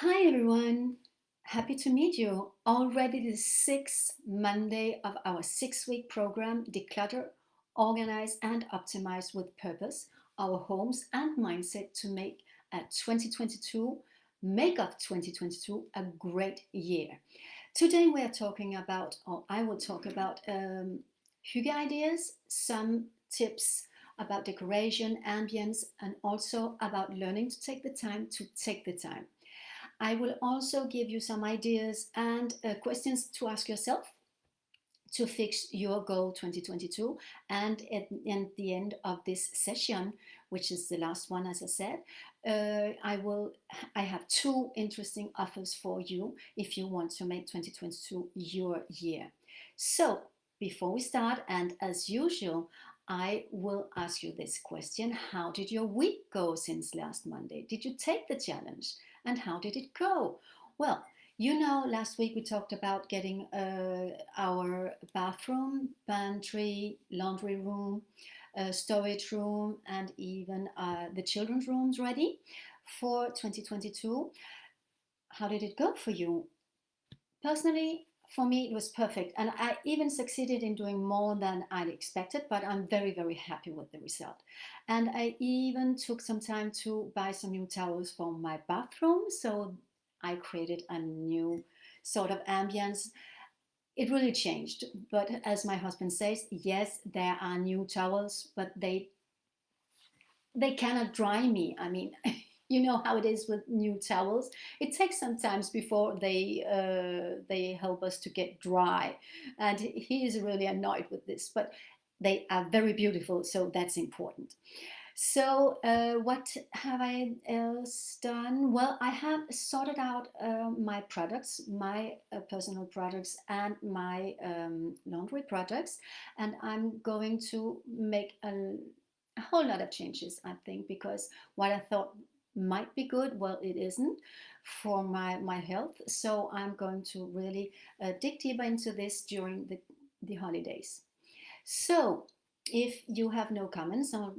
Hi everyone, happy to meet you. Already the sixth Monday of our 6 week program, Declutter, Organize and Optimize with Purpose, our homes and mindset to make 2022, make of 2022 a great year. Today we are talking about, or I will talk about Hygge ideas, some tips about decoration, ambience, and also about learning to take the time to take the time. I will also give you some ideas and questions to ask yourself to fix your goal 2022. And at the end of this session, which is the last one, as I said, I have two interesting offers for you if you want to make 2022 your year. So before we start, and as usual, I will ask you this question. How did your week go since last Monday? Did you take the challenge? And how did it go? Well, last week we talked about getting our bathroom, pantry, laundry room, storage room, and even the children's rooms ready for 2022. How did it go for you? Personally, for me, it was perfect. And I even succeeded in doing more than I'd expected, but I'm very, very happy with the result. And I even took some time to buy some new towels for my bathroom. So I created a new sort of ambience. It really changed. But as my husband says, yes, there are new towels, but they cannot dry me. I mean, you know how it is with new towels. It takes some time before they help us to get dry, and he is really annoyed with this. But they are very beautiful, so that's important. So, what have I else done? Well, I have sorted out my products, my personal products, and my laundry products, and I'm going to make a whole lot of changes, I think, because what I thought might be good, well, it isn't for my health. So, I'm going to really dig deeper into this during the holidays. So, if you have no comments or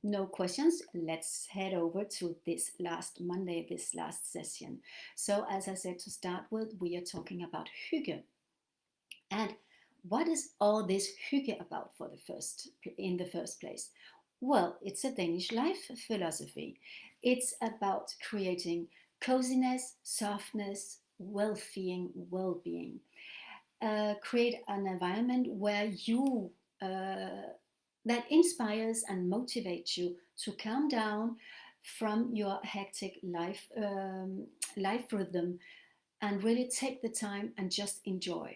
no questions, let's head over to this last Monday, this last session. So, as I said to start with, we are talking about Hygge. And what is all this Hygge about in the first place? Well, it's a Danish life philosophy. It's about creating coziness, softness, well-being. Create an environment where you that inspires and motivates you to calm down from your hectic life rhythm and really take the time and just enjoy.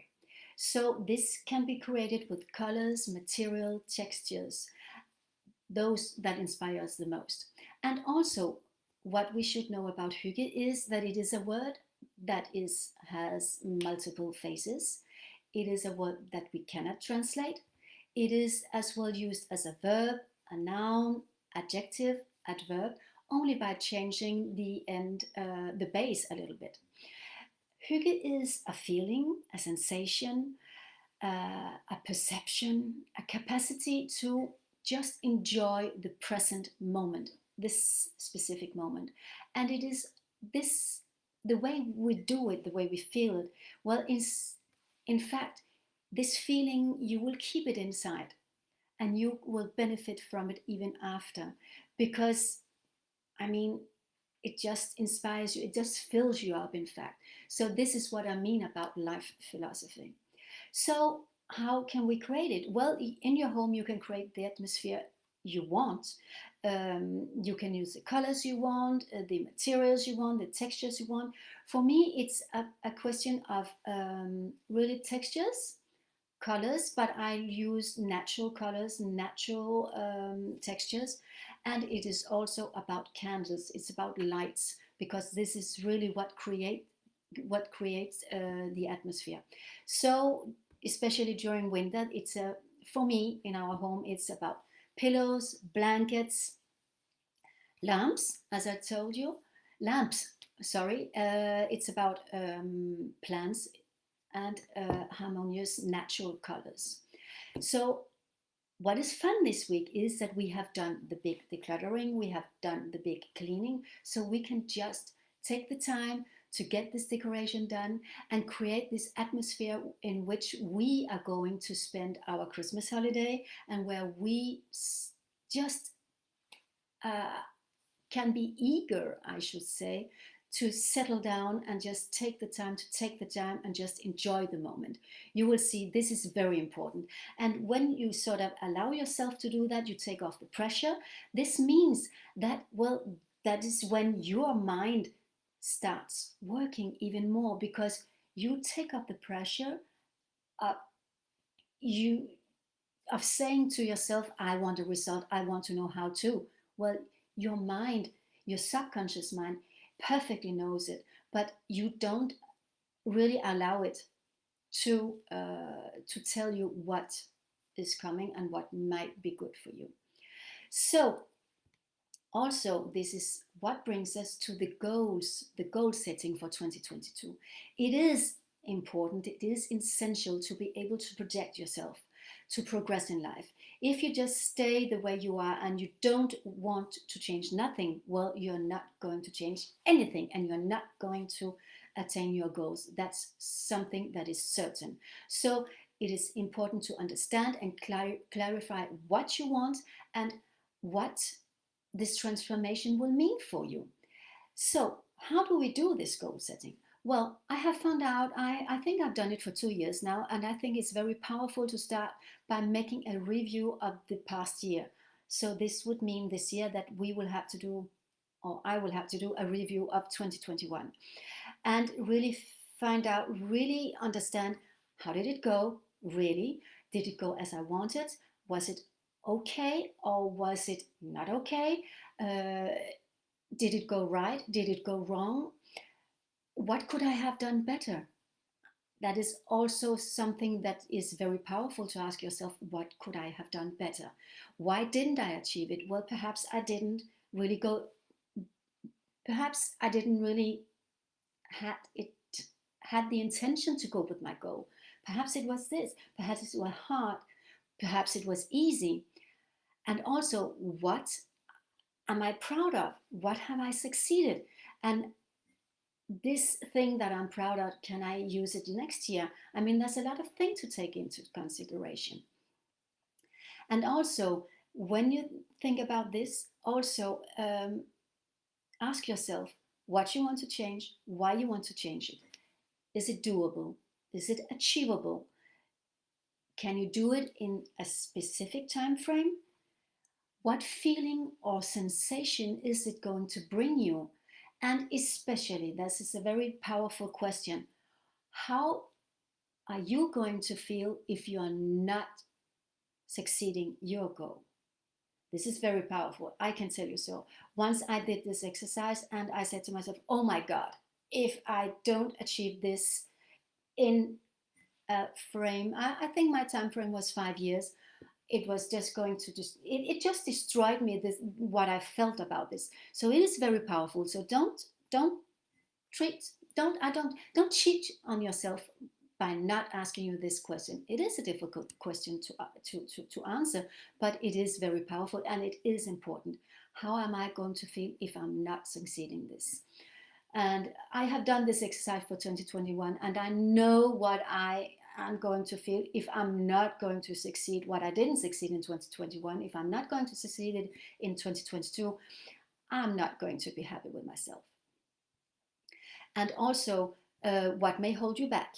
So this can be created with colors, material, textures, those that inspire us the most. And also, what we should know about Hygge is that it is a word that has multiple faces. It is a word that we cannot translate. It is as well used as a verb, a noun, adjective, adverb, only by changing the base a little bit. Hygge is a feeling, a sensation, a perception, a capacity to just enjoy the present moment, this specific moment. And it is this, the way we do it, the way we feel it, well, in fact, this feeling, you will keep it inside and you will benefit from it even after. Because, I mean, it just inspires you, it just fills you up, in fact. So, this is what I mean about life philosophy. So, how can we create it? Well, in your home, you can create the atmosphere you want. You can use the colors you want, the materials you want, the textures you want. For me, it's a question of really textures, colors, but I use natural colors, natural textures, and it is also about candles. It's about lights because this is really what creates the atmosphere. So, especially during winter, for me in our home, it's about pillows, blankets, lamps, as I told you, lamps. Sorry, it's about plants and harmonious natural colors. So, what is fun this week is that we have done the big decluttering, we have done the big cleaning, so we can just take the time to get this decoration done and create this atmosphere in which we are going to spend our Christmas holiday, and where we just uh, can be eager, I should say, to settle down and just take the time and just enjoy the moment. You will see this is very important. And when you sort of allow yourself to do that, you take off the pressure. This means that, well, that is when your mind starts working even more, because you take up the pressure uh, you of saying to yourself, I want a result, I want to know how to. Well, your mind, your subconscious mind, perfectly knows it, but you don't really allow it to tell you what is coming and what might be good for you. So also, this is what brings us to the goal setting for 2022. It is important, it is essential to be able to project yourself, to progress in life. If you just stay the way you are and you don't want to change nothing, well, you're not going to change anything and you're not going to attain your goals. That's something that is certain. So it is important to understand and clarify what you want and what this transformation will mean for you. So, how do we do this goal setting? Well, I have found out, I think I've done it for 2 years now, and I think it's very powerful to start by making a review of the past year. So, this would mean this year that we will have to do, or I will have to do a review of 2021 and really find out, really understand, how did it go? Really? Did it go as I wanted? Was it okay or was it not okay? Uh, did it go right? Did it go wrong? What could I have done better? That is also something that is very powerful to ask yourself, what could I have done better? Why didn't I achieve it? Well, perhaps I didn't really go, perhaps I didn't really had it had the intention to go with my goal. Perhaps it was this, perhaps it was hard, perhaps it was easy. And also, what am I proud of? What have I succeeded? And this thing that I'm proud of, can I use it next year? I mean, there's a lot of things to take into consideration. And also, when you think about this, also ask yourself what you want to change, why you want to change it. Is it doable? Is it achievable? Can you do it in a specific time frame? What feeling or sensation is it going to bring you? And especially, this is a very powerful question, how are you going to feel if you are not succeeding your goal? This is very powerful, I can tell you so. Once I did this exercise and I said to myself, oh my God, if I don't achieve this in a frame, I think my time frame was 5 years. It was just going to it just destroyed me, this what I felt about this. So it is very powerful. So don't treat don't cheat on yourself by not asking you this question. It is a difficult question to answer, but it is very powerful and it is important. How am I going to feel if I'm not succeeding this? And I have done this exercise for 2021, and I know what I am going to feel if I'm not going to succeed what I didn't succeed in 2021. If I'm not going to succeed in 2022, I'm not going to be happy with myself. And also, what may hold you back?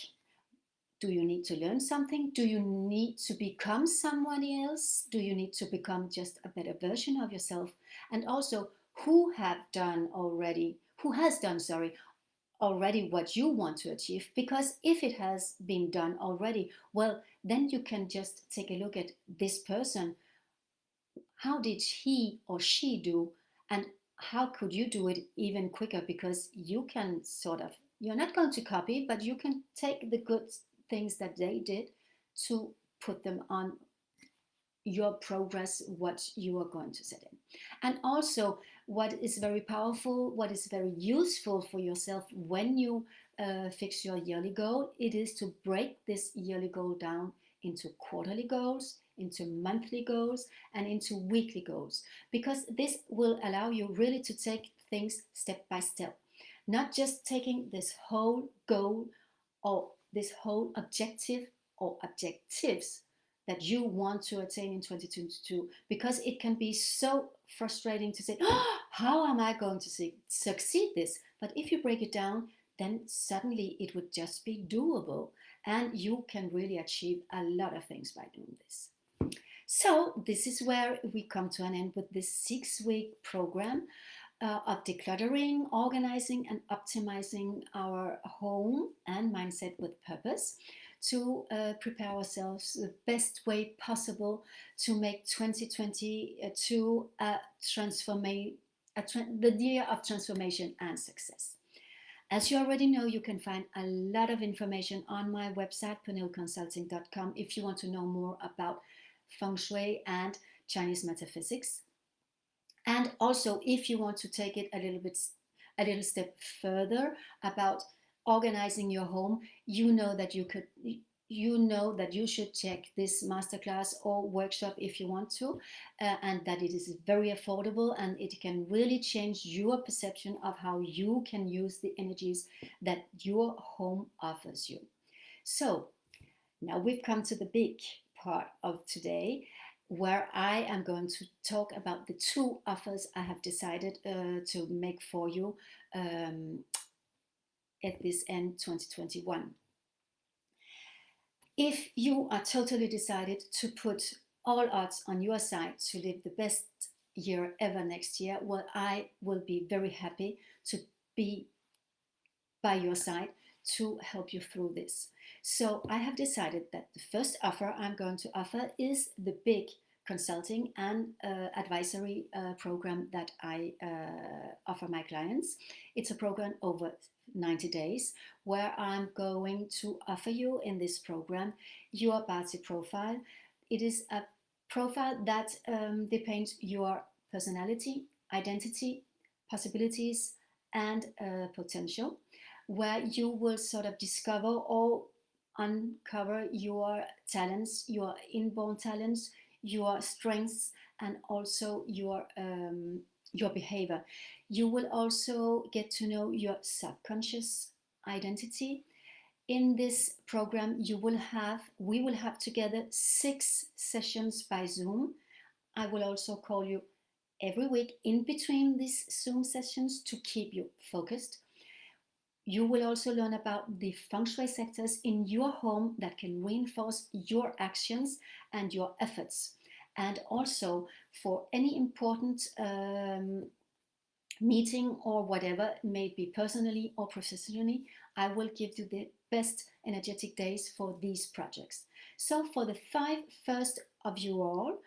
Do you need to learn something? Do you need to become somebody else? Do you need to become just a better version of yourself? And also, who has done, sorry, already what you want to achieve? Because if it has been done already, well, then you can just take a look at this person. How did he or she do? And how could you do it even quicker? Because you can sort of, you're not going to copy, but you can take the good things that they did to put them on your progress, what you are going to set in. And also, what is very powerful, what is very useful for yourself when you fix your yearly goal, it is to break this yearly goal down into quarterly goals, into monthly goals, and into weekly goals, because this will allow you really to take things step by step. not just taking this whole goal or this whole objective or objectives that you want to attain in 2022, because it can be so frustrating to say, oh, how am I going to succeed this? But if you break it down, then suddenly it would just be doable, and you can really achieve a lot of things by doing this. So this is where we come to an end with this 6-week program of decluttering, organizing, and optimizing our home and mindset with purpose to prepare ourselves the best way possible to make 2022 the year of transformation and success. As you already know, you can find a lot of information on my website, penelconsulting.com, if you want to know more about Feng Shui and Chinese metaphysics. And also, if you want to take it a little step further about organizing your home, you know that you should check this masterclass or workshop if you want to, and that it is very affordable and it can really change your perception of how you can use the energies that your home offers you. So now we've come to the big part of today, where I am going to talk about the 2 offers I have decided to make for you at this end 2021. If you are totally decided to put all odds on your side to live the best year ever next year, well, I will be very happy to be by your side to help you through this. So I have decided that the first offer I'm going to offer is the big consulting and advisory program that I offer my clients. It's a program over 90 days where I'm going to offer you in this program your Bharti profile. It is a profile that depicts your personality, identity, possibilities, and potential, where you will sort of discover or uncover your talents, your inborn talents, your strengths, and also your behavior. You will also get to know your subconscious identity. In this program, we will have together 6 sessions by Zoom. I will also call you every week in between these Zoom sessions to keep you focused. You will also learn about the feng shui sectors in your home that can reinforce your actions and your efforts. And also, for any important meeting or whatever, may it be personally or professionally, I will give you the best energetic days for these projects. So for the 5 first of you all,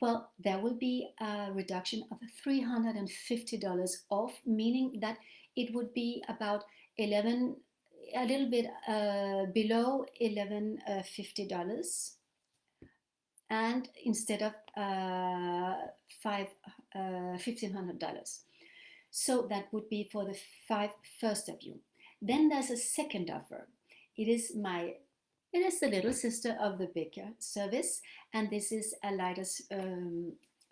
well, there will be a reduction of $350 off, meaning that it would be about a little bit below $1,150, and instead of $1,500. So that would be for the 5 first of you. Then there's a second offer. It is the little sister of the bigger service, and this is a lighter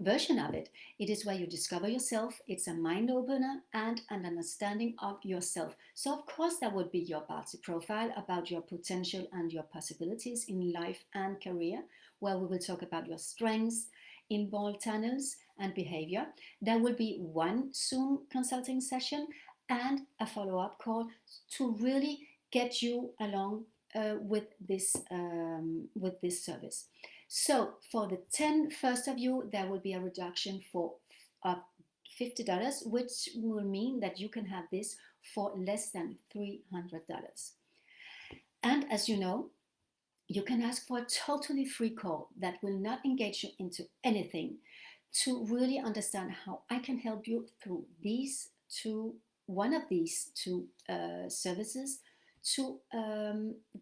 version of it. It is where you discover yourself. It's a mind opener and an understanding of yourself. So of course that would be your Bharti profile about your potential and your possibilities in life and career, where we will talk about your strengths, inborn channels, and behavior. There will be 1 Zoom consulting session and a follow-up call to really get you along with this service. So for the 10 first of you, there will be a reduction for $50, which will mean that you can have this for less than $300. And as you know, you can ask for a totally free call that will not engage you into anything, to really understand how I can help you through one of these 2 services to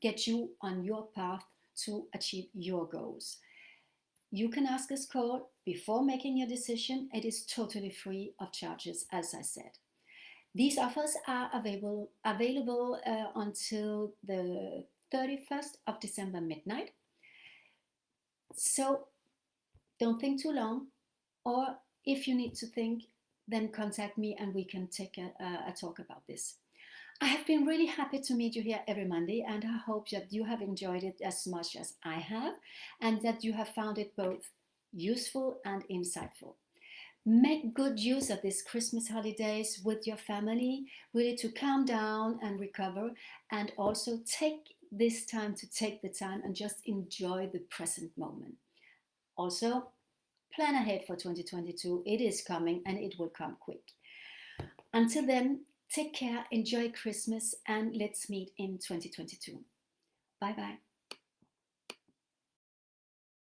get you on your path to achieve your goals. You can ask us call before making your decision. It is totally free of charges, as I said. These offers are available until the 31st of December midnight. So don't think too long, or if you need to think, then contact me and we can take a talk about this. I have been really happy to meet you here every Monday, and I hope that you have enjoyed it as much as I have, and that you have found it both useful and insightful. Make good use of these Christmas holidays with your family, really to calm down and recover, and also take this time to take the time and just enjoy the present moment. Also, plan ahead for 2022. It is coming and it will come quick. Until then, take care, enjoy Christmas, and let's meet in 2022. Bye bye.